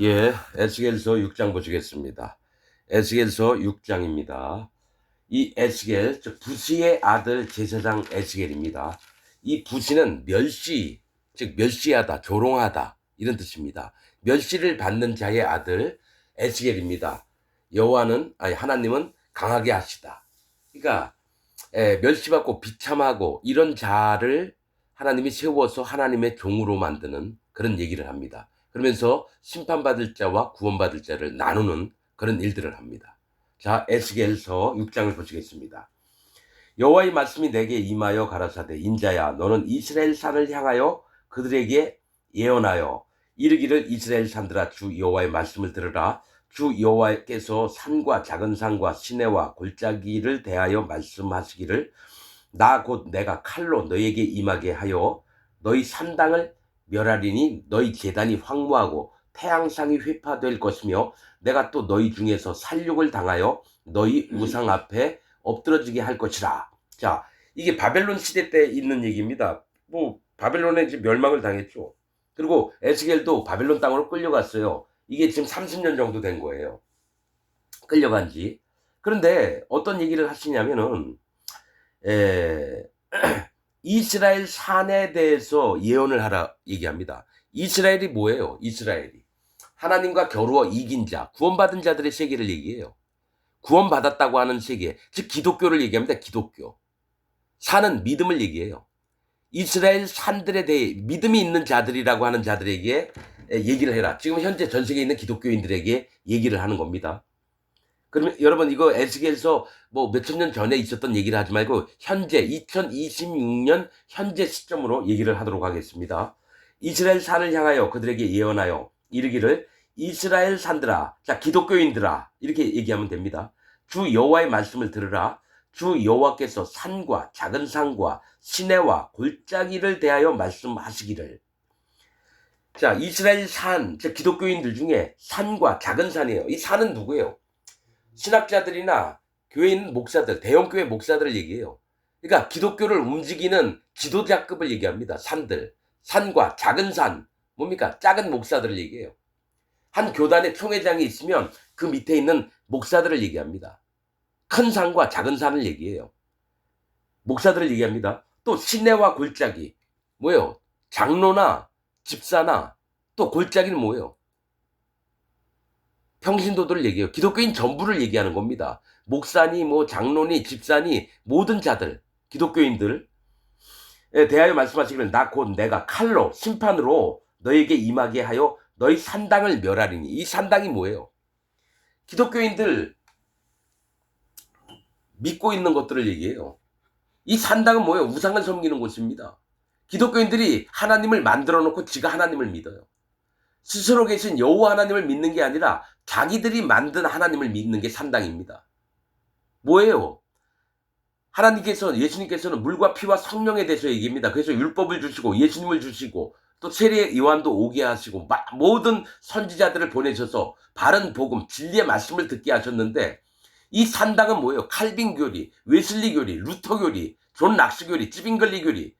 예, 에스겔서 6장 보시겠습니다. 에스겔서 6장입니다. 이 에스겔, 즉 부시의 아들 제사장 에스겔입니다. 이 부시는 멸시, 즉 멸시하다, 조롱하다 이런 뜻입니다. 멸시를 받는 자의 아들 에스겔입니다. 하나님은 강하게 하시다. 그러니까 멸시받고 비참하고 이런 자를 하나님이 세워서 하나님의 종으로 만드는 그런 얘기를 합니다. 그러면서 심판받을 자와 구원받을 자를 나누는 그런 일들을 합니다. 자, 에스겔서 6장을 보시겠습니다. 여호와의 말씀이 내게 임하여 가라사대 인자야 너는 이스라엘 산을 향하여 그들에게 예언하여 이르기를 이스라엘 산들아 주 여호와의 말씀을 들으라. 주 여호와께서 산과 작은 산과 시내와 골짜기를 대하여 말씀하시기를 나 곧 내가 칼로 너희에게 임하게 하여 너희 산당을 멸하리니 너희 제단이 황무하고 태양상이 회파될 것이며 내가 또 너희 중에서 살육을 당하여 너희 우상 앞에 엎드러지게 할 것이라. 자, 이게 바벨론 시대 때 있는 얘기입니다. 바벨론에 이제 멸망을 당했죠. 그리고 에스겔도 바벨론 땅으로 끌려갔어요. 이게 지금 30년 정도 된 거예요. 끌려간 지. 그런데 어떤 얘기를 하시냐면은 에, 이스라엘 산에 대해서 예언을 하라 얘기합니다. 이스라엘이 뭐예요? 이스라엘이 하나님과 겨루어 이긴 자, 구원받은 자들의 세계를 얘기해요. 구원받았다고 하는 세계, 즉 기독교를 얘기합니다. 기독교. 산은 믿음을 얘기해요. 이스라엘 산들에 대해 믿음이 있는 자들이라고 하는 자들에게 얘기를 해라. 지금 현재 전 세계에 있는 기독교인들에게 얘기를 하는 겁니다. 그러면 여러분 이거 에스겔서 뭐 몇천 년 전에 있었던 얘기를 하지 말고 현재 2026년 현재 시점으로 얘기를 하도록 하겠습니다. 이스라엘 산을 향하여 그들에게 예언하여 이르기를 이스라엘 산들아, 자 기독교인들아 이렇게 얘기하면 됩니다. 주 여호와의 말씀을 들으라. 주 여호와께서 산과 작은 산과 시내와 골짜기를 대하여 말씀하시기를. 자, 이스라엘 산, 즉 기독교인들 중에 산과 작은 산이에요. 이 산은 누구예요? 신학자들이나 교회 있는 목사들, 대형교회 목사들을 얘기해요. 그러니까 기독교를 움직이는 지도자급을 얘기합니다. 산들, 산과 작은 산, 뭡니까? 작은 목사들을 얘기해요. 한 교단의 총회장이 있으면 그 밑에 있는 목사들을 얘기합니다. 큰 산과 작은 산을 얘기해요. 목사들을 얘기합니다. 또 시내와 골짜기, 뭐예요? 장로나 집사나 또 골짜기는 뭐예요? 평신도들을 얘기해요. 기독교인 전부를 얘기하는 겁니다. 목사니 뭐 장로니 집사니 모든 자들 기독교인들에 대하여 말씀하시기를 나 곧 내가 칼로 심판으로 너에게 임하게 하여 너희 산당을 멸하리니. 이 산당이 뭐예요? 기독교인들 믿고 있는 것들을 얘기해요. 이 산당은 뭐예요? 우상을 섬기는 곳입니다. 기독교인들이 하나님을 만들어 놓고 지가 하나님을 믿어요. 스스로 계신 여호와 하나님을 믿는 게 아니라 자기들이 만든 하나님을 믿는 게 산당입니다. 뭐예요? 예수님께서는 물과 피와 성령에 대해서 얘기합니다. 그래서 율법을 주시고 예수님을 주시고 또 세례 요한도 오게 하시고 모든 선지자들을 보내셔서 바른 복음, 진리의 말씀을 듣게 하셨는데 이 산당은 뭐예요? 칼빈 교리, 웨슬리 교리, 루터 교리, 존 락스 교리, 찌빙글리 교리,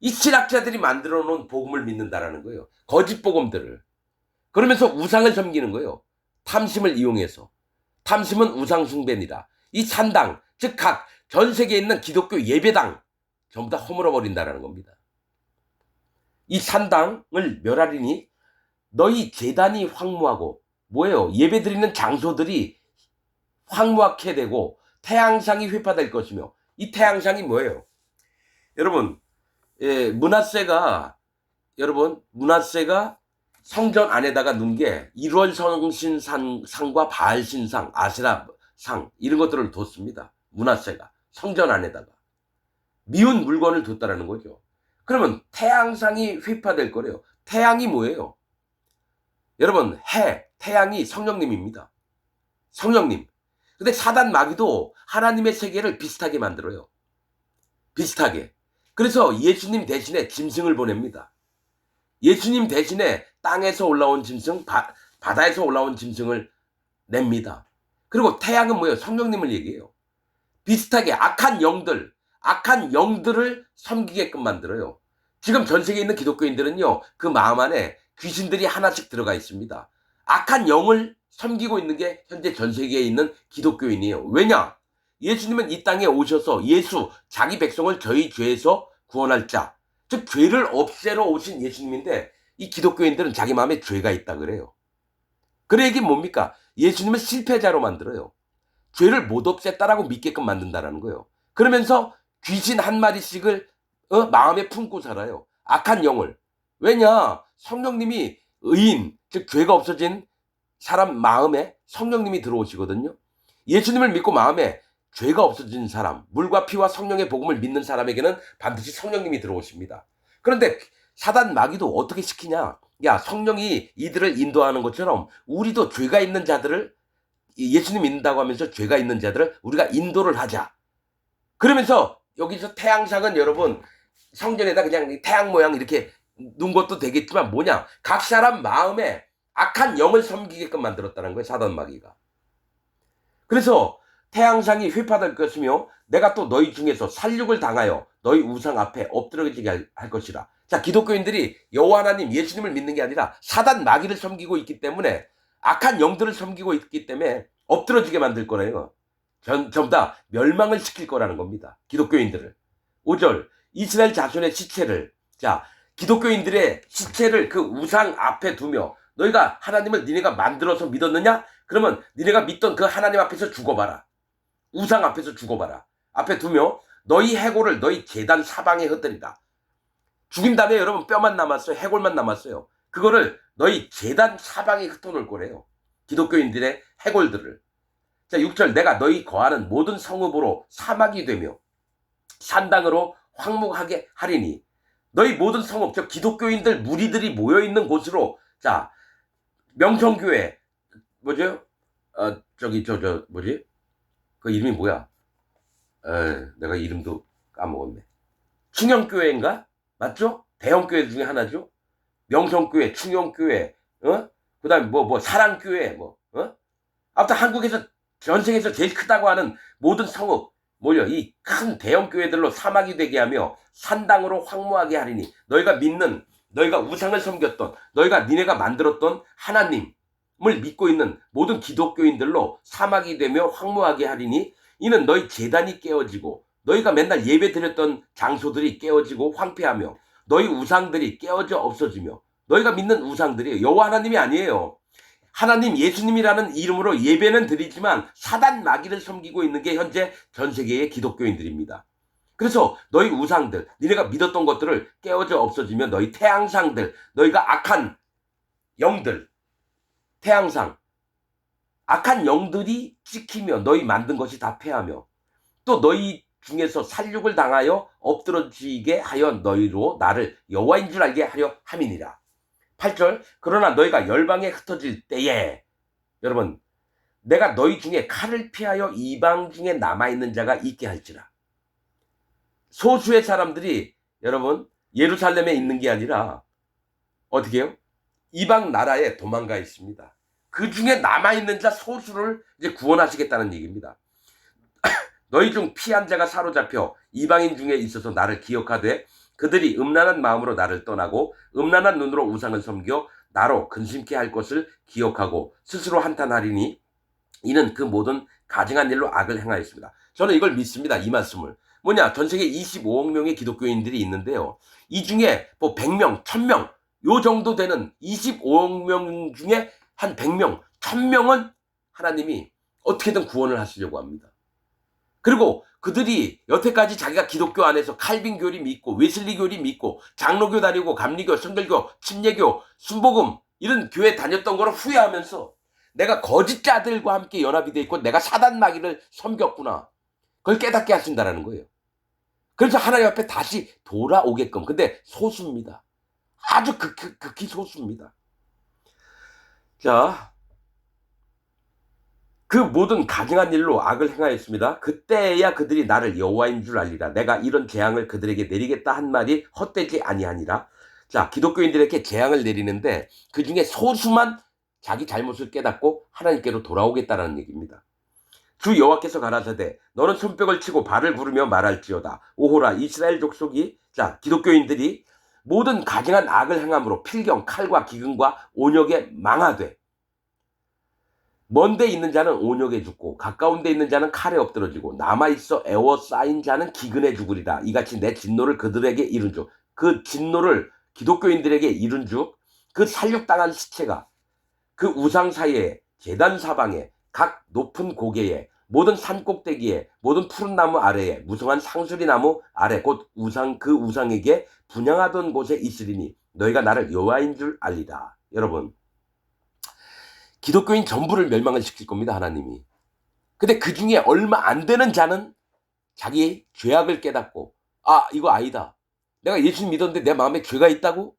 이 신학자들이 만들어 놓은 복음을 믿는다라는 거예요. 거짓 복음들을. 그러면서 우상을 섬기는 거예요. 탐심을 이용해서. 탐심은 우상 숭배니라. 이 산당, 즉 각 전 세계에 있는 기독교 예배당 전부 다 허물어 버린다라는 겁니다. 이 산당을 멸하리니 너희 제단이 황무하고, 뭐예요? 예배드리는 장소들이 황무하게 되고 태양상이 회파될 것이며, 이 태양상이 뭐예요? 여러분, 문하세가 성전 안에다가 넣은 게 1월 성신상과 바알신상, 아세라상 이런 것들을 뒀습니다. 문하세가 성전 안에다가 미운 물건을 뒀다라는 거죠. 그러면 태양상이 회파될 거래요. 태양이 뭐예요? 여러분, 태양이 성령님입니다. 성령님. 근데 사단 마귀도 하나님의 세계를 비슷하게 만들어요. 비슷하게. 그래서 예수님 대신에 짐승을 보냅니다. 예수님 대신에 땅에서 올라온 짐승, 바다에서 올라온 짐승을 냅니다. 그리고 태양은 뭐예요? 성령님을 얘기해요. 비슷하게 악한 영들을 섬기게끔 만들어요. 지금 전 세계에 있는 기독교인들은요, 그 마음 안에 귀신들이 하나씩 들어가 있습니다. 악한 영을 섬기고 있는 게 현재 전 세계에 있는 기독교인이에요. 왜냐? 예수님은 이 땅에 오셔서 자기 백성을 저희 죄에서 구원할 자, 즉 죄를 없애러 오신 예수님인데 이 기독교인들은 자기 마음에 죄가 있다 그래요. 그 얘기 뭡니까? 예수님을 실패자로 만들어요. 죄를 못 없앴다라고 믿게끔 만든다라는 거예요. 그러면서 귀신 한 마리씩을 마음에 품고 살아요. 악한 영을. 왜냐? 성령님이 의인, 즉 죄가 없어진 사람 마음에 성령님이 들어오시거든요. 예수님을 믿고 마음에 죄가 없어진 사람, 물과 피와 성령의 복음을 믿는 사람에게는 반드시 성령님이 들어오십니다. 그런데 사단 마귀도 어떻게 시키냐? 야, 성령이 이들을 인도하는 것처럼 우리도 죄가 있는 자들을, 예수님 믿는다고 하면서 죄가 있는 자들을 우리가 인도를 하자. 그러면서 여기서 태양상은 여러분 성전에다 그냥 태양 모양 이렇게 놓은 것도 되겠지만 뭐냐? 각 사람 마음에 악한 영을 섬기게끔 만들었다는 거예요, 사단 마귀가. 그래서 태양상이 휘파될 것이며 내가 또 너희 중에서 살육을 당하여 너희 우상 앞에 엎드러지게 할 것이라. 자, 기독교인들이 여호와 하나님 예수님을 믿는 게 아니라 사단 마귀를 섬기고 있기 때문에, 악한 영들을 섬기고 있기 때문에 엎드러지게 만들 거래요. 전부 다 멸망을 시킬 거라는 겁니다, 기독교인들을. 5절, 이스라엘 자손의 시체를, 자, 기독교인들의 시체를 그 우상 앞에 두며 너희가 하나님을 니네가 만들어서 믿었느냐? 그러면 니네가 믿던 그 하나님 앞에서 죽어봐라. 우상 앞에서 죽어봐라. 앞에 두며 너희 해골을 너희 제단 사방에 흩뜨리라. 죽인 다음에 여러분 뼈만 남았어요. 해골만 남았어요. 그거를 너희 제단 사방에 흩어놓을 거래요, 기독교인들의 해골들을. 자, 6절, 내가 너희 거하는 모든 성읍으로 사막이 되며 산당으로 황무하게 하리니. 너희 모든 성읍, 저 기독교인들 무리들이 모여있는 곳으로, 자, 명성교회, 뭐죠? 뭐지? 그 이름이 뭐야? 내가 이름도 까먹었네. 충영교회인가? 맞죠? 대형교회 중에 하나죠? 명성교회, 충영교회, 그 다음에 사랑교회, 아무튼 한국에서, 전 세계에서 제일 크다고 하는 모든 성읍 몰려 이 큰 대형교회들로 사막이 되게 하며 산당으로 황무하게 하리니. 너희가 믿는, 너희가 우상을 섬겼던, 니네가 만들었던 하나님을 믿고 있는 모든 기독교인들로 사막이 되며 황무하게 하리니. 이는 너희 제단이 깨어지고 너희가 맨날 예배 드렸던 장소들이 깨어지고 황폐하며 너희 우상들이 깨어져 없어지며. 너희가 믿는 우상들이 여호와 하나님이 아니에요. 하나님 예수님이라는 이름으로 예배는 드리지만 사단 마귀를 섬기고 있는 게 현재 전 세계의 기독교인들입니다. 그래서 너희 우상들, 니네가 믿었던 것들을 깨어져 없어지며 너희 태양상들, 너희가 악한 영들, 태양상, 악한 영들이 찍히며 너희 만든 것이 다 패하며 또 너희 중에서 살육을 당하여 엎드러지게 하여 너희로 나를 여호와인 줄 알게 하려 함이니라. 8절, 그러나 너희가 열방에 흩어질 때에, 여러분, 내가 너희 중에 칼을 피하여 이방 중에 남아있는 자가 있게 할지라. 소수의 사람들이 여러분 예루살렘에 있는 게 아니라 어떻게 해요? 이방 나라에 도망가 있습니다. 그 중에 남아있는 자 소수를 이제 구원하시겠다는 얘기입니다. 너희 중 피한 자가 사로잡혀 이방인 중에 있어서 나를 기억하되 그들이 음란한 마음으로 나를 떠나고 음란한 눈으로 우상을 섬겨 나로 근심케 할 것을 기억하고 스스로 한탄하리니. 이는 그 모든 가증한 일로 악을 행하였습니다. 저는 이걸 믿습니다, 이 말씀을. 뭐냐, 전 세계 25억 명의 기독교인들이 있는데요, 이 중에 100명, 1000명 요 정도 되는 25억 명 중에 한 100명, 1000명은 하나님이 어떻게든 구원을 하시려고 합니다. 그리고 그들이 여태까지 자기가 기독교 안에서 칼빈 교리 믿고 웨슬리 교리 믿고 장로교 다니고 감리교, 성결교, 침례교, 순복음 이런 교회 다녔던 거를 후회하면서 내가 거짓자들과 함께 연합이 돼 있고 내가 사단 마귀를 섬겼구나, 그걸 깨닫게 하신다라는 거예요. 그래서 하나님 앞에 다시 돌아오게끔. 근데 소수입니다. 아주 극히 소수입니다. 자, 그 모든 가증한 일로 악을 행하였습니다. 그때야 그들이 나를 여호와인 줄 알리라. 내가 이런 재앙을 그들에게 내리겠다 한 말이 헛되지 아니하니라. 자, 기독교인들에게 재앙을 내리는데 그 중에 소수만 자기 잘못을 깨닫고 하나님께로 돌아오겠다라는 얘기입니다. 주 여호와께서 가라사대 너는 손뼉을 치고 발을 구르며 말할지어다. 오호라, 이스라엘 족속이, 자, 기독교인들이 모든 가증한 악을 행함으로 필경, 칼과 기근과 온역에 망하되. 먼 데 있는 자는 온역에 죽고 가까운 데 있는 자는 칼에 엎드러지고 남아있어 애워싸인 자는 기근에 죽으리라. 이같이 내 진노를 그들에게 이룬 즉, 그 진노를 기독교인들에게 이룬 즉, 그 살육당한 시체가 그 우상 사이에 제단 사방에 각 높은 고개에 모든 산 꼭대기에 모든 푸른 나무 아래에 무성한 상수리 나무 아래 곧 우상 그 우상에게 분향하던 곳에 있으리니 너희가 나를 여호와인 줄 알리라. 여러분, 기독교인 전부를 멸망을 시킬 겁니다, 하나님이. 근데 그 중에 얼마 안 되는 자는 자기 죄악을 깨닫고, 아, 이거 아니다. 내가 예수님 믿었는데 내 마음에 죄가 있다고?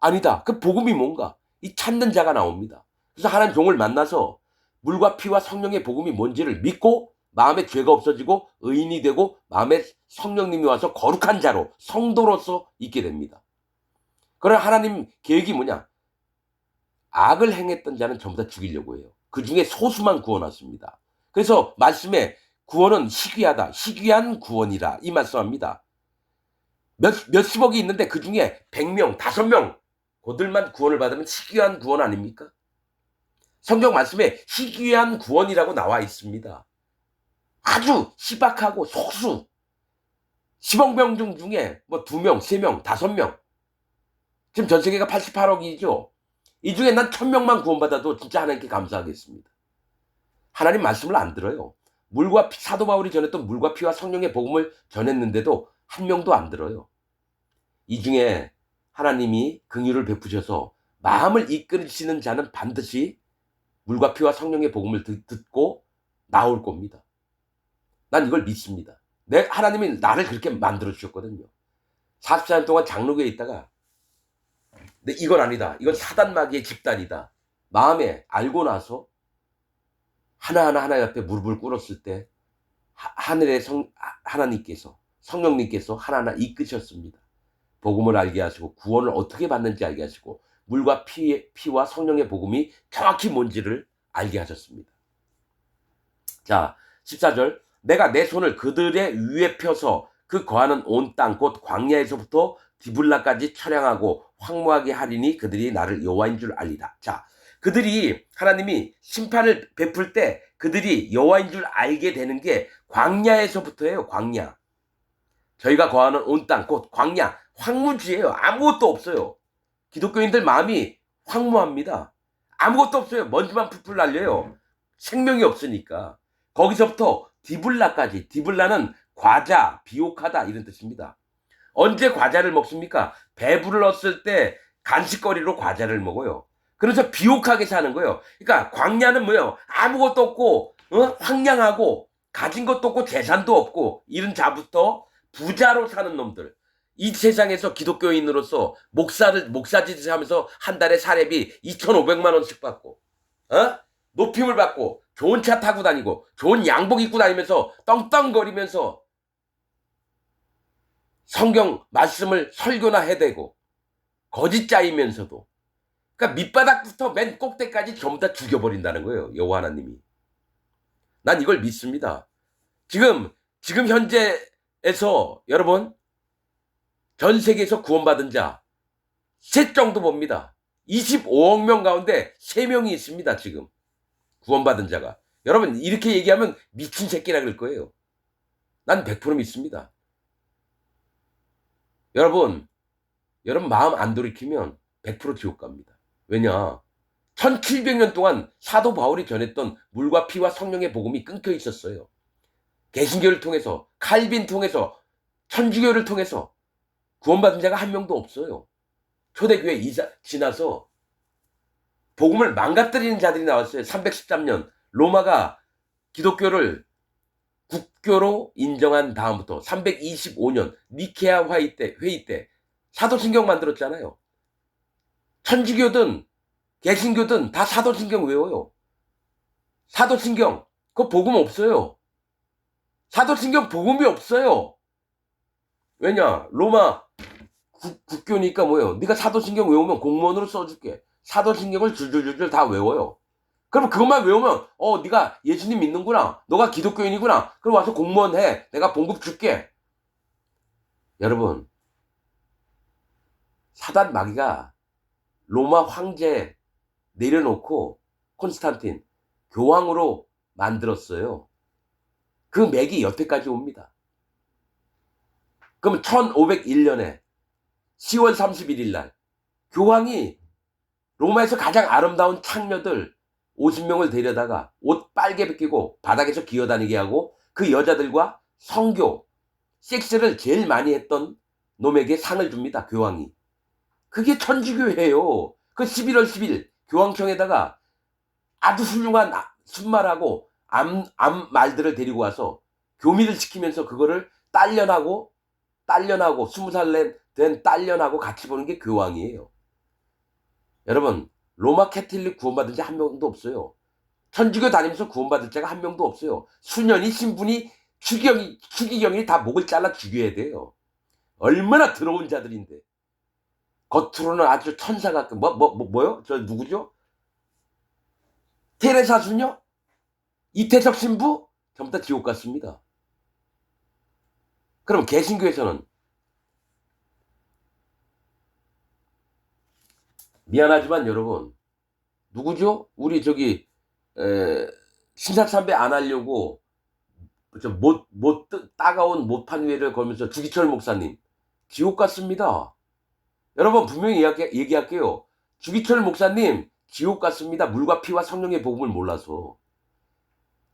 아니다. 그 복음이 뭔가? 이 찾는 자가 나옵니다. 그래서 하나님 종을 만나서 물과 피와 성령의 복음이 뭔지를 믿고 마음에 죄가 없어지고 의인이 되고 마음에 성령님이 와서 거룩한 자로 성도로서 있게 됩니다. 그러나 하나님 계획이 뭐냐? 악을 행했던 자는 전부 다 죽이려고 해요. 그 중에 소수만 구원하십니다. 그래서 말씀에 구원은 희귀하다. 희귀한 구원이라 이 말씀합니다. 몇십억이 있는데 그 중에 100명, 5명 그들만 구원을 받으면 희귀한 구원 아닙니까? 성경 말씀에 희귀한 구원이라고 나와 있습니다. 아주 희박하고 소수 10억 명 중에 뭐 2명, 3명, 5명 지금 전 세계가 88억이죠. 이 중에 난 1000명만 구원받아도 진짜 하나님께 감사하겠습니다. 하나님 말씀을 안 들어요. 사도 바울이 전했던 물과 피와 성령의 복음을 전했는데도 한 명도 안 들어요. 이 중에 하나님이 긍휼을 베푸셔서 마음을 이끌으시는 자는 반드시 물과 피와 성령의 복음을 듣고 나올 겁니다. 난 이걸 믿습니다. 하나님이 나를 그렇게 만들어 주셨거든요. 44년 동안 장로교에 있다가 근데 이건 아니다. 이건 사단마귀의 집단이다. 마음에 알고 나서 하나하나 옆에 무릎을 꿇었을 때 하늘의 하나님께서 성령님께서 하나하나 이끄셨습니다. 복음을 알게 하시고 구원을 어떻게 받는지 알게 하시고 물과 피와 성령의 복음이 정확히 뭔지를 알게 하셨습니다. 자, 14절 내가 내 손을 그들의 위에 펴서 그 거하는 온 땅 곧 광야에서부터 디블라까지 처량하고 황무하게 하리니 그들이 나를 여호와인 줄 알리라. 자, 그들이 하나님이 심판을 베풀 때 그들이 여호와인 줄 알게 되는 게 광야에서부터예요. 광야. 저희가 거하는 온 땅 곧 광야, 황무지예요. 아무것도 없어요. 기독교인들 마음이 황무합니다. 아무것도 없어요. 먼지만 풀풀 날려요. 생명이 없으니까. 거기서부터 디블라까지. 디블라는 과자, 비옥하다 이런 뜻입니다. 언제 과자를 먹습니까? 배불렀을 때 간식거리로 과자를 먹어요. 그래서 비옥하게 사는 거예요. 그러니까 광야는 뭐예요? 아무것도 없고 황량하고 가진 것도 없고 재산도 없고 이런 자부터 부자로 사는 놈들. 이 세상에서 기독교인으로서 목사짓을 하면서 한 달에 사례비 2,500만 원씩 받고 높임을 받고 좋은 차 타고 다니고 좋은 양복 입고 다니면서 떵떵거리면서 성경 말씀을 설교나 해대고 거짓 짜이면서도 그러니까 밑바닥부터 맨 꼭대기까지 전부 다 죽여버린다는 거예요. 여호와 하나님이. 난 이걸 믿습니다. 지금 현재에서 여러분 전 세계에서 구원받은 자 셋 정도 봅니다. 25억 명 가운데 3명이 있습니다. 지금 구원받은 자가. 여러분 이렇게 얘기하면 미친 새끼라 그럴 거예요. 난 100% 믿습니다. 여러분 마음 안 돌이키면 100% 지옥 갑니다. 왜냐? 1700년 동안 사도 바울이 전했던 물과 피와 성령의 복음이 끊겨 있었어요. 개신교를 통해서, 칼빈 통해서, 천주교를 통해서 구원받은 자가 한 명도 없어요. 초대교회 지나서 복음을 망가뜨리는 자들이 나왔어요. 313년 로마가 기독교를 국교로 인정한 다음부터 325년 니케아 회의 때 사도신경 만들었잖아요. 천주교든 개신교든 다 사도신경 외워요. 사도신경 그거 복음 없어요. 사도신경 복음이 없어요. 왜냐? 로마 국교니까 뭐예요? 네가 사도신경 외우면 공무원으로 써줄게. 사도신경을 줄줄줄줄 다 외워요. 그럼 그것만 외우면 네가 예수님 믿는구나. 너가 기독교인이구나. 그럼 와서 공무원 해. 내가 봉급 줄게. 여러분 사단 마귀가 로마 황제 내려놓고 콘스탄틴 교황으로 만들었어요. 그 맥이 여태까지 옵니다. 그럼 1501년에 10월 31일 날 교황이 로마에서 가장 아름다운 창녀들 50명을 데려다가 옷 빨개 벗기고 바닥에서 기어다니게 하고 그 여자들과 성교, 섹스를 제일 많이 했던 놈에게 상을 줍니다. 교황이. 그게 천주교예요. 그 11월 10일 교황청에다가 아주 훌륭한 순말하고 암 말들을 데리고 와서 교미를 시키면서 그거를 딸년하고 20살 된 딸년하고 같이 보는 게 교황이에요. 여러분, 로마 캐톨릭 구원받은 자 한 명도 없어요. 천주교 다니면서 구원받을 자가 한 명도 없어요. 수년이 신분이 추기경이 다 목을 잘라 죽여야 돼요. 얼마나 더러운 자들인데. 겉으로는 아주 천사 같은 뭐요? 저 누구죠? 테레사 수녀? 이태석 신부? 전부 다 지옥 같습니다. 그럼 개신교에서는 미안하지만 여러분, 누구죠? 우리 저기 신사참배 안 하려고 따가운 못판 위에를 걸면서 주기철 목사님 지옥 같습니다. 여러분 분명히 얘기할게요. 주기철 목사님 지옥 같습니다. 물과 피와 성령의 복음을 몰라서.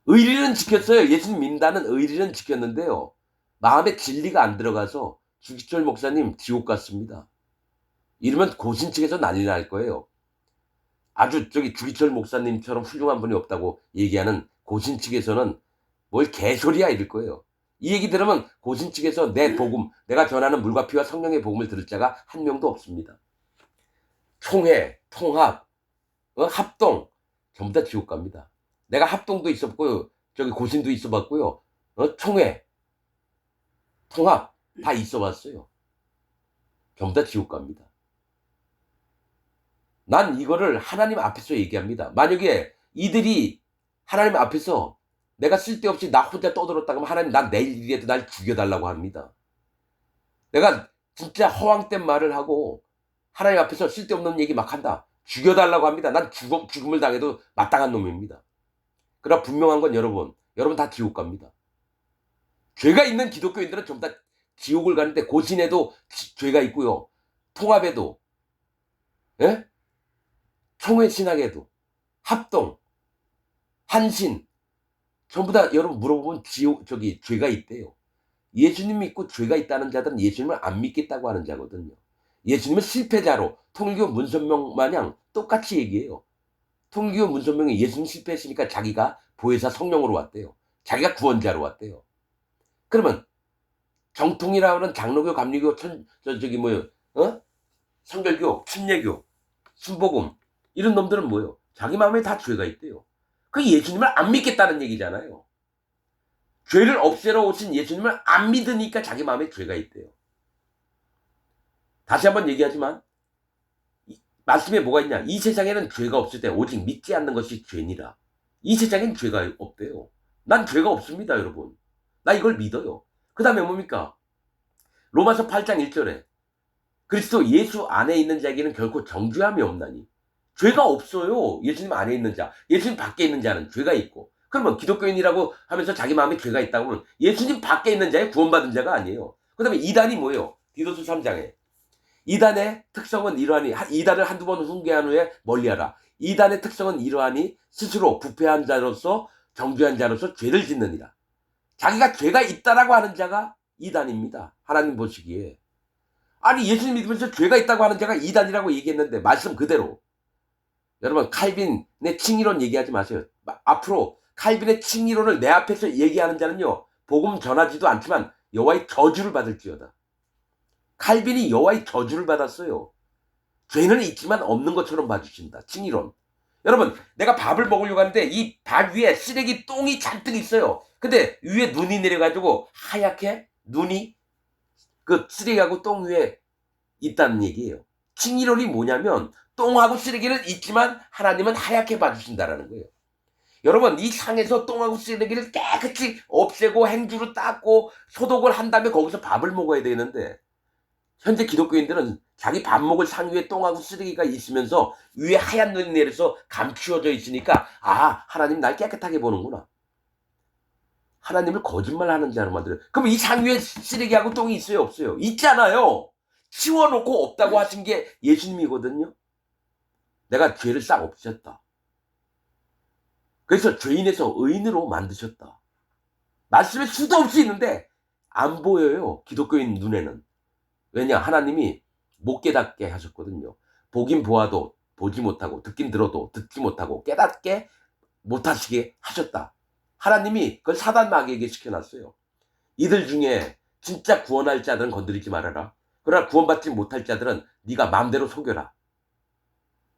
의리는 지켰어요. 예수님 믿는다는 의리는 지켰는데요. 마음에 진리가 안 들어가서 주기철 목사님 지옥 같습니다. 이러면 고신 측에서 난리 날 거예요. 아주 저기 주기철 목사님처럼 훌륭한 분이 없다고 얘기하는 고신 측에서는 뭘 개소리야 이럴 거예요. 이 얘기 들으면 고신 측에서 내 복음, 내가 전하는 물과 피와 성령의 복음을 들을 자가 한 명도 없습니다. 총회, 통합, 합동 전부 다 지옥 갑니다. 내가 합동도 있었고요. 저기 고신도 있어봤고요. 총회, 통합 다 있어봤어요. 전부 다 지옥 갑니다. 난 이거를 하나님 앞에서 얘기합니다. 만약에 이들이 하나님 앞에서 내가 쓸데없이 나 혼자 떠들었다고 하면 하나님 난 내일 일이라도 날 죽여달라고 합니다. 내가 진짜 허황된 말을 하고 하나님 앞에서 쓸데없는 얘기 막 한다. 죽여달라고 합니다. 난 죽음을 당해도 마땅한 놈입니다. 그러나 분명한 건 여러분 다 지옥 갑니다. 죄가 있는 기독교인들은 전부 다 지옥을 가는데 고신에도 죄가 있고요. 통합에도, 예? 총회 신학에도, 합동, 한신 전부 다 여러분 물어보면 죄가 있대요. 예수님 믿고 죄가 있다는 자들은 예수님을 안 믿겠다고 하는 자거든요. 예수님은 실패자로 통일교 문선명 마냥 똑같이 얘기해요. 통일교 문선명이 예수님 실패했으니까 자기가 보혜사 성령으로 왔대요. 자기가 구원자로 왔대요. 그러면 정통이라고 하는 장로교, 감리교, 성결교, 침례교, 순복음 이런 놈들은 뭐예요? 자기 마음에 다 죄가 있대요. 그 예수님을 안 믿겠다는 얘기잖아요. 죄를 없애러 오신 예수님을 안 믿으니까 자기 마음에 죄가 있대요. 다시 한번 얘기하지만 말씀에 뭐가 있냐? 이 세상에는 죄가 없을 때 오직 믿지 않는 것이 죄니라. 이 세상엔 죄가 없대요. 난 죄가 없습니다, 여러분. 나 이걸 믿어요. 그 다음에 뭡니까? 로마서 8장 1절에 그리스도 예수 안에 있는 자에게는 결코 정죄함이 없나니. 죄가 없어요. 예수님 안에 있는 자. 예수님 밖에 있는 자는 죄가 있고. 그러면 기독교인이라고 하면서 자기 마음에 죄가 있다고 하면 예수님 밖에 있는 자에 구원받은 자가 아니에요. 그 다음에 이단이 뭐예요? 디도서 3장에. 이단의 특성은 이러하니, 이단을 한두 번 훈계한 후에 멀리하라. 이단의 특성은 이러하니 스스로 부패한 자로서 정죄한 자로서 죄를 짓느니라. 자기가 죄가 있다라고 하는 자가 이단입니다. 하나님 보시기에. 아니 예수님 믿으면서 죄가 있다고 하는 자가 이단이라고 얘기했는데 말씀 그대로. 여러분 칼빈의 칭의론 얘기하지 마세요. 앞으로 칼빈의 칭의론을 내 앞에서 얘기하는 자는요 복음 전하지도 않지만 여호와의 저주를 받을지어다. 칼빈이 여호와의 저주를 받았어요. 죄는 있지만 없는 것처럼 봐주신다. 칭의론. 여러분 내가 밥을 먹으려고 하는데 이 밥 위에 쓰레기 똥이 잔뜩 있어요. 근데 위에 눈이 내려가지고 하얗게 눈이 그 쓰레기하고 똥 위에 있다는 얘기예요. 칭의론이 뭐냐면 똥하고 쓰레기는 있지만 하나님은 하얗게 봐주신다라는 거예요. 여러분 이 상에서 똥하고 쓰레기를 깨끗이 없애고 행주로 닦고 소독을 한 다음에 거기서 밥을 먹어야 되는데 현재 기독교인들은 자기 밥 먹을 상 위에 똥하고 쓰레기가 있으면서 위에 하얀 눈이 내려서 감추어져 있으니까 하나님 날 깨끗하게 보는구나. 하나님을 거짓말하는 자로 만들어요. 그럼 이 상 위에 쓰레기하고 똥이 있어요, 없어요? 있잖아요. 치워놓고 없다고 하신 게 예수님이거든요. 내가 죄를 싹 없애셨다. 그래서 죄인에서 의인으로 만드셨다. 말씀에 수도 없이 있는데 안 보여요, 기독교인 눈에는. 왜냐? 하나님이 못 깨닫게 하셨거든요. 보긴 보아도 보지 못하고, 듣긴 들어도 듣지 못하고, 깨닫게 못하시게 하셨다. 하나님이 그걸 사단 마귀에게 시켜놨어요. 이들 중에 진짜 구원할 자들은 건드리지 말아라. 그러나 구원받지 못할 자들은 네가 마음대로 속여라.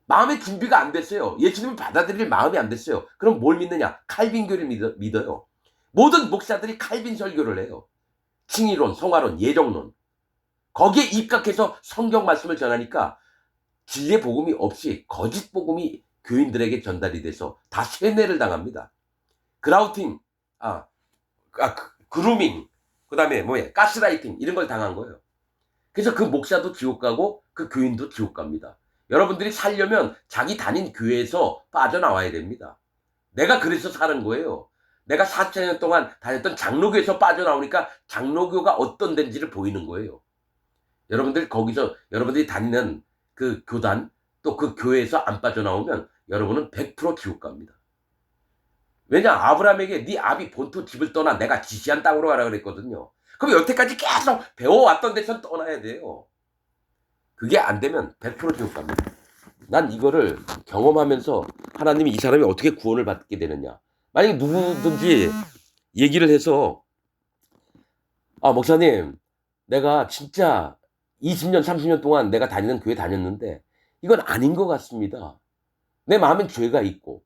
마음의 준비가 안 됐어요. 예수님을 받아들일 마음이 안 됐어요. 그럼 뭘 믿느냐? 칼빈교를 믿어요. 모든 목사들이 칼빈 설교를 해요. 칭의론, 성화론, 예정론. 거기에 입각해서 성경 말씀을 전하니까 진리의 복음이 없이 거짓 복음이 교인들에게 전달이 돼서 다 세뇌를 당합니다. 그라우팅, 그루밍, 그 다음에 가스라이팅 이런 걸 당한 거예요. 그래서 그 목사도 지옥 가고 그 교인도 지옥 갑니다. 여러분들이 살려면 자기 다닌 교회에서 빠져나와야 됩니다. 내가 그래서 사는 거예요. 내가 4,000년 동안 다녔던 장로교에서 빠져나오니까 장로교가 어떤 데인지를 보이는 거예요. 여러분들이 다니는 그 교단 또 그 교회에서 안 빠져나오면 여러분은 100% 지옥 갑니다. 왜냐? 아브라함에게 네 아비 본토 집을 떠나 내가 지시한 땅으로 가라 그랬거든요. 그럼 여태까지 계속 배워왔던 데서 떠나야 돼요. 그게 안 되면 100% 지옥 갑니다. 난 이거를 경험하면서 하나님이 이 사람이 어떻게 구원을 받게 되느냐. 만약에 누구든지 얘기를 해서 목사님 내가 진짜 20년 30년 동안 내가 다니는 교회 다녔는데 이건 아닌 것 같습니다. 내 마음엔 죄가 있고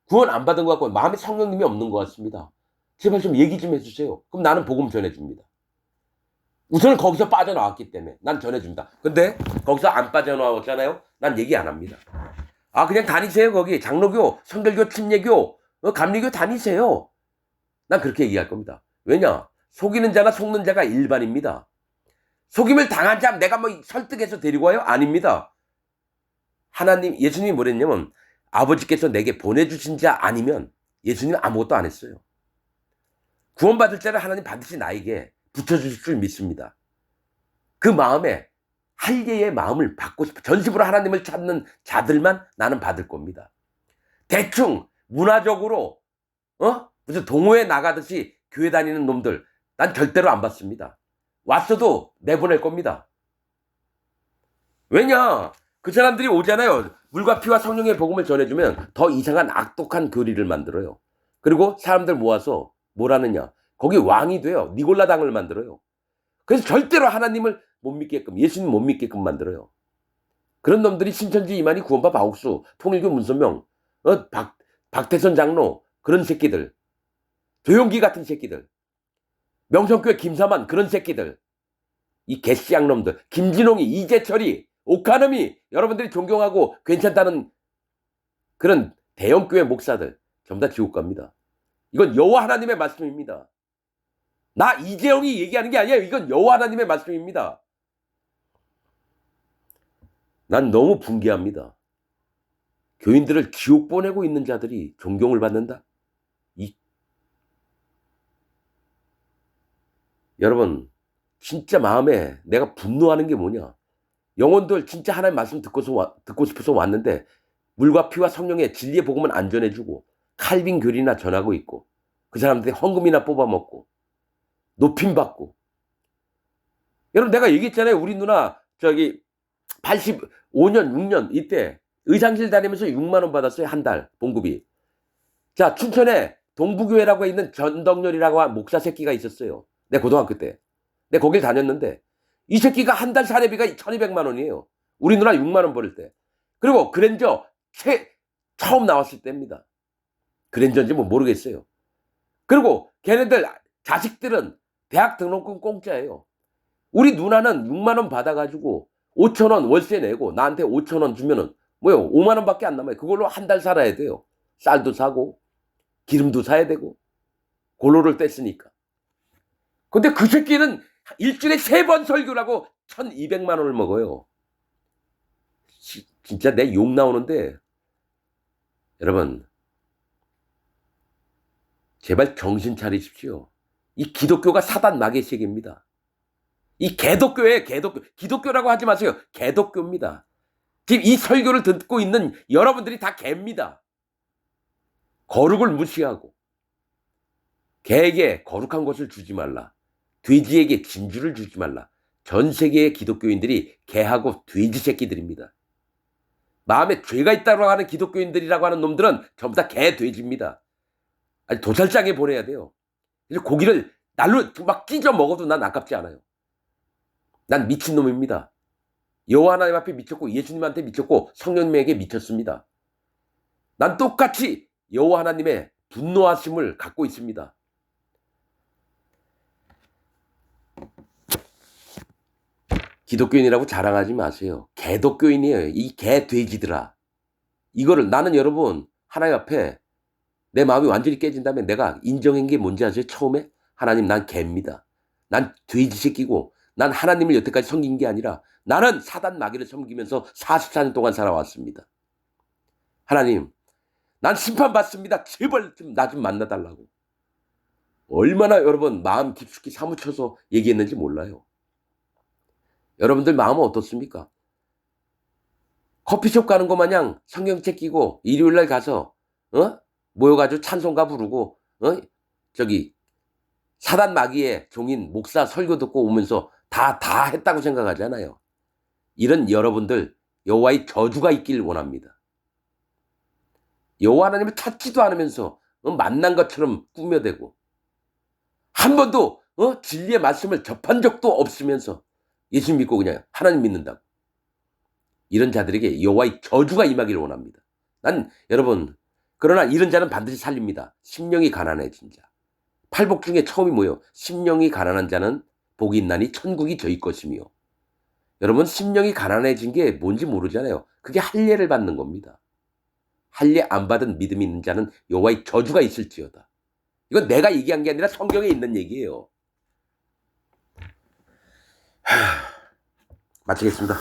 구원 안 받은 것 같고 마음에 성령님이 없는 것 같습니다. 제발 좀 얘기 좀 해주세요. 그럼 나는 복음 전해줍니다. 우선은 거기서 빠져나왔기 때문에 난 전해준다. 근데 거기서 안 빠져나왔잖아요. 난 얘기 안 합니다. 그냥 다니세요. 거기 장로교, 성결교, 침례교, 감리교 다니세요. 난 그렇게 얘기할 겁니다. 왜냐? 속이는 자나 속는 자가 일반입니다. 속임을 당한 자 내가 설득해서 데리고 와요? 아닙니다. 예수님이 뭐랬냐면 아버지께서 내게 보내주신 자 아니면 예수님은 아무것도 안 했어요. 구원받을 자를 하나님 반드시 나에게 붙여주실 줄 믿습니다. 그 마음에 할례의 마음을 받고 싶어 전심으로 하나님을 찾는 자들만 나는 받을 겁니다. 대충 문화적으로 무슨 동호회 나가듯이 교회 다니는 놈들 난 절대로 안 받습니다. 왔어도 내보낼 겁니다. 왜냐? 그 사람들이 오잖아요. 물과 피와 성령의 복음을 전해주면 더 이상한 악독한 교리를 만들어요. 그리고 사람들 모아서 뭘 하느냐? 거기 왕이 돼요. 니골라 당을 만들어요. 그래서 절대로 하나님을 못 믿게끔, 예수님 못 믿게끔 만들어요. 그런 놈들이 신천지 이만희 구원파 박옥수, 통일교 문선명, 박태선 장로 그런 새끼들, 조용기 같은 새끼들, 명성교회 김사만 그런 새끼들, 이 개씨양 놈들, 김진홍이, 이재철이, 오카노미 여러분들이 존경하고 괜찮다는 그런 대형교회 목사들 전부 다 지옥 갑니다. 이건 여호와 하나님의 말씀입니다. 나 이재영이 얘기하는 게 아니에요. 이건 여호와 하나님의 말씀입니다. 난 너무 분개합니다. 교인들을 지옥 보내고 있는 자들이 존경을 받는다? 여러분 진짜 마음에 내가 분노하는 게 뭐냐? 영혼들 진짜 하나님 말씀 듣고 싶어서 왔는데 물과 피와 성령의 진리의 복음은 안 전해주고 칼빈 교리나 전하고 있고 그 사람들이 헌금이나 뽑아먹고 높임받고. 여러분 내가 얘기했잖아요. 우리 누나 85년 6년 이때 의상실 다니면서 6만 원 받았어요. 한 달 봉급이. 자 춘천에 동부교회라고 있는 전덕렬이라고 한 목사 새끼가 있었어요. 내 고등학교 때. 내 거길 다녔는데 이 새끼가 한 달 사례비가 1,200만 원이에요. 우리 누나 6만 원 벌을 때. 그리고 그랜저 처음 나왔을 때입니다. 그랜저인지 모르겠어요. 그리고 걔네들 자식들은 대학 등록금 공짜예요. 우리 누나는 6만 원 받아가지고 5천 원 월세 내고 나한테 5천 원 주면은 5만 원밖에 안 남아요. 그걸로 한 달 살아야 돼요. 쌀도 사고 기름도 사야 되고 골로를 뗐으니까. 근데 그 새끼는 일주일에 3번 설교라고 1200만 원을 먹어요. 진짜 내 욕 나오는데 여러분 제발 정신 차리십시오. 이 기독교가 사단 마귀의 세계입니다. 이 개독교예요. 개독교. 기독교라고 하지 마세요. 개독교입니다. 지금 이 설교를 듣고 있는 여러분들이 다 개입니다. 거룩을 무시하고 개에게 거룩한 것을 주지 말라. 돼지에게 진주를 주지 말라. 전 세계의 기독교인들이 개하고 돼지 새끼들입니다. 마음에 죄가 있다고 하는 기독교인들이라고 하는 놈들은 전부 다 개, 돼지입니다. 아니 도살장에 보내야 돼요. 고기를 날로 막 찢어 먹어도 난 아깝지 않아요. 난 미친놈입니다. 여호와 하나님 앞에 미쳤고 예수님한테 미쳤고 성령님에게 미쳤습니다. 난 똑같이 여호와 하나님의 분노하심을 갖고 있습니다. 기독교인이라고 자랑하지 마세요. 개독교인이에요. 이 개돼지들아. 이거를 나는 여러분 하나님 앞에 내 마음이 완전히 깨진 다음에 내가 인정한 게 뭔지 아세요? 처음에 하나님 난 개입니다. 난 돼지 새끼고 난 하나님을 여태까지 섬긴 게 아니라 나는 사단 마귀를 섬기면서 44년 동안 살아왔습니다. 하나님 난 심판받습니다. 제발 좀 나 좀 만나달라고. 얼마나 여러분 마음 깊숙이 사무쳐서 얘기했는지 몰라요. 여러분들 마음은 어떻습니까? 커피숍 가는 거 마냥 성경책 끼고 일요일날 가서 모여가지고 찬송가 부르고 저기 사단 마귀의 종인 목사 설교 듣고 오면서 다 했다고 생각하잖아요. 이런 여러분들 여호와의 저주가 있길 원합니다. 여호와 하나님을 찾지도 않으면서 만난 것처럼 꾸며대고 한 번도 진리의 말씀을 접한 적도 없으면서 예수 믿고 그냥 하나님 믿는다고. 이런 자들에게 여호와의 저주가 임하기를 원합니다. 난 여러분 그러나 이런 자는 반드시 살립니다. 심령이 가난해진 자. 팔복 중에 처음이 뭐예요? 심령이 가난한 자는 복이 있나니 천국이 저희 것이며. 여러분 심령이 가난해진 게 뭔지 모르잖아요. 그게 할례를 받는 겁니다. 할례 안 받은 믿음이 있는 자는 여호와의 저주가 있을지어다. 이건 내가 얘기한 게 아니라 성경에 있는 얘기예요. 마치겠습니다.